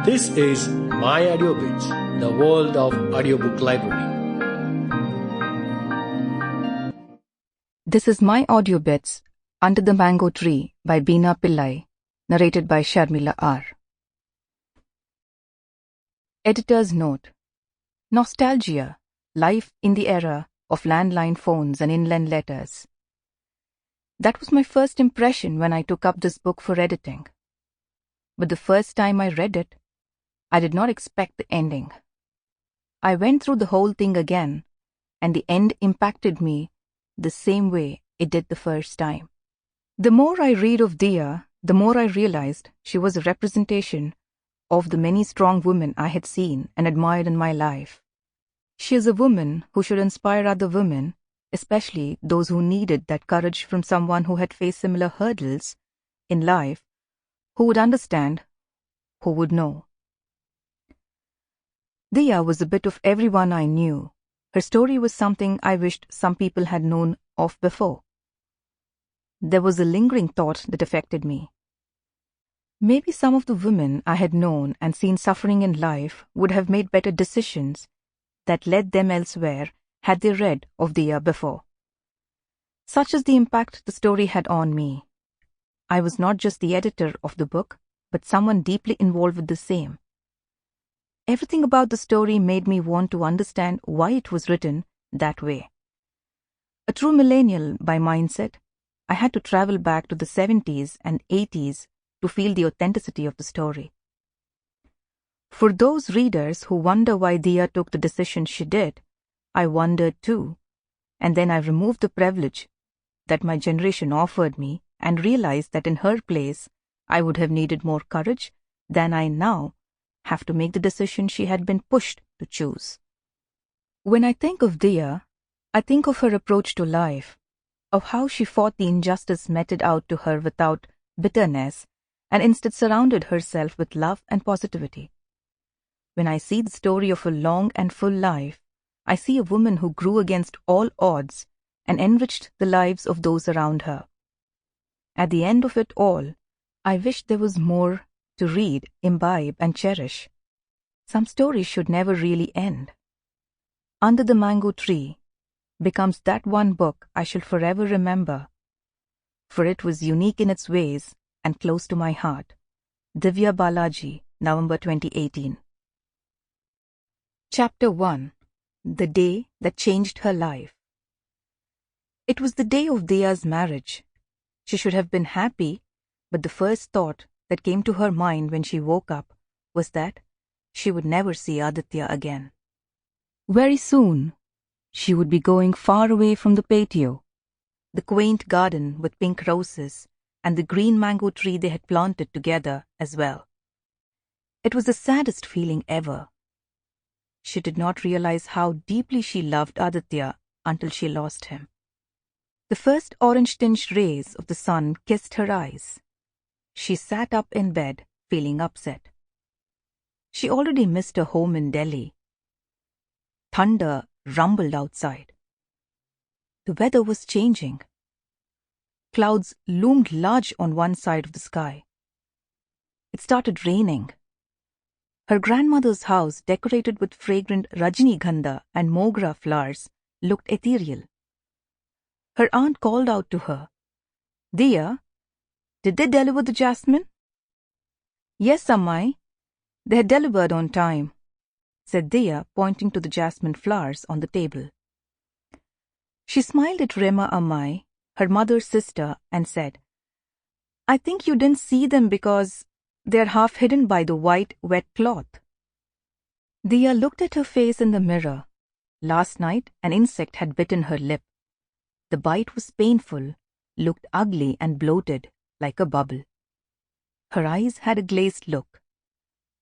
This is my Audiobooks, the world of audiobook library. This is my audio bits, Under the Mango Tree by Beena Pillai, narrated by Sharmila R. Editor's note: Nostalgia, life in the era of landline phones and inland letters. That was my first impression when I took up this book for editing. But the first time I read it, I did not expect the ending. I went through the whole thing again, and the end impacted me the same way it did the first time. The more I read of Diya, the more I realized she was a representation of the many strong women I had seen and admired in my life. She is a woman who should inspire other women, especially those who needed that courage from someone who had faced similar hurdles in life, who would understand, who would know. Diya was a bit of everyone I knew. Her story was something I wished some people had known of before. There was a lingering thought that affected me. Maybe some of the women I had known and seen suffering in life would have made better decisions that led them elsewhere had they read of Diya before. Such is the impact the story had on me. I was not just the editor of the book, but someone deeply involved with the same. Everything about the story made me want to understand why it was written that way. A true millennial by mindset, I had to travel back to the 70s and 80s to feel the authenticity of the story. For those readers who wonder why Diya took the decision she did, I wondered too, and then I removed the privilege that my generation offered me and realized that in her place, I would have needed more courage than I now have to make the decision she had been pushed to choose. When I think of Diya, I think of her approach to life, of how she fought the injustice meted out to her without bitterness and instead surrounded herself with love and positivity. When I see the story of a long and full life, I see a woman who grew against all odds and enriched the lives of those around her. At the end of it all, I wish there was more to read, imbibe, and cherish. Some stories should never really end. Under the Mango Tree becomes that one book I shall forever remember, for it was unique in its ways and close to my heart. Divya Balaji, November 2018. Chapter 1. The Day That Changed Her Life. It was the day of Diya's marriage. She should have been happy, but the first thought that came to her mind when she woke up was that she would never see Aditya again. Very soon, she would be going far away from the patio, the quaint garden with pink roses, and the green mango tree they had planted together as well. It was the saddest feeling ever. She did not realize how deeply she loved Aditya until she lost him. The first orange-tinged rays of the sun kissed her eyes. She sat up in bed, feeling upset. She already missed her home in Delhi. Thunder rumbled outside. The weather was changing. Clouds loomed large on one side of the sky. It started raining. Her grandmother's house, decorated with fragrant Rajnigandha and Mogra flowers, looked ethereal. Her aunt called out to her, "Diya, did they deliver the jasmine?" "Yes, Ammai. They had delivered on time," said Diya, pointing to the jasmine flowers on the table. She smiled at Rema Ammai, her mother's sister, and said, "I think you didn't see them because they are half hidden by the white, wet cloth." Diya looked at her face in the mirror. Last night, an insect had bitten her lip. The bite was painful, looked ugly and bloated, like a bubble. Her eyes had a glazed look.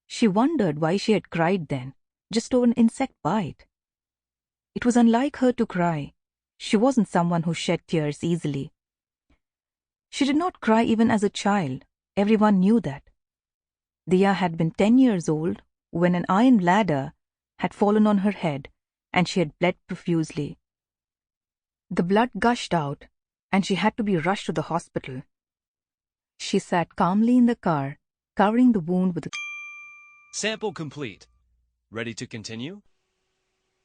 She wondered why she had cried then, just over an insect bite. It was unlike her to cry. She wasn't someone who shed tears easily. She did not cry even as a child. Everyone knew that. Diya had been 10 years old when an iron ladder had fallen on her head and she had bled profusely. The blood gushed out and she had to be rushed to the hospital. She sat calmly in the car, covering the wound with a Sample complete. Ready to continue?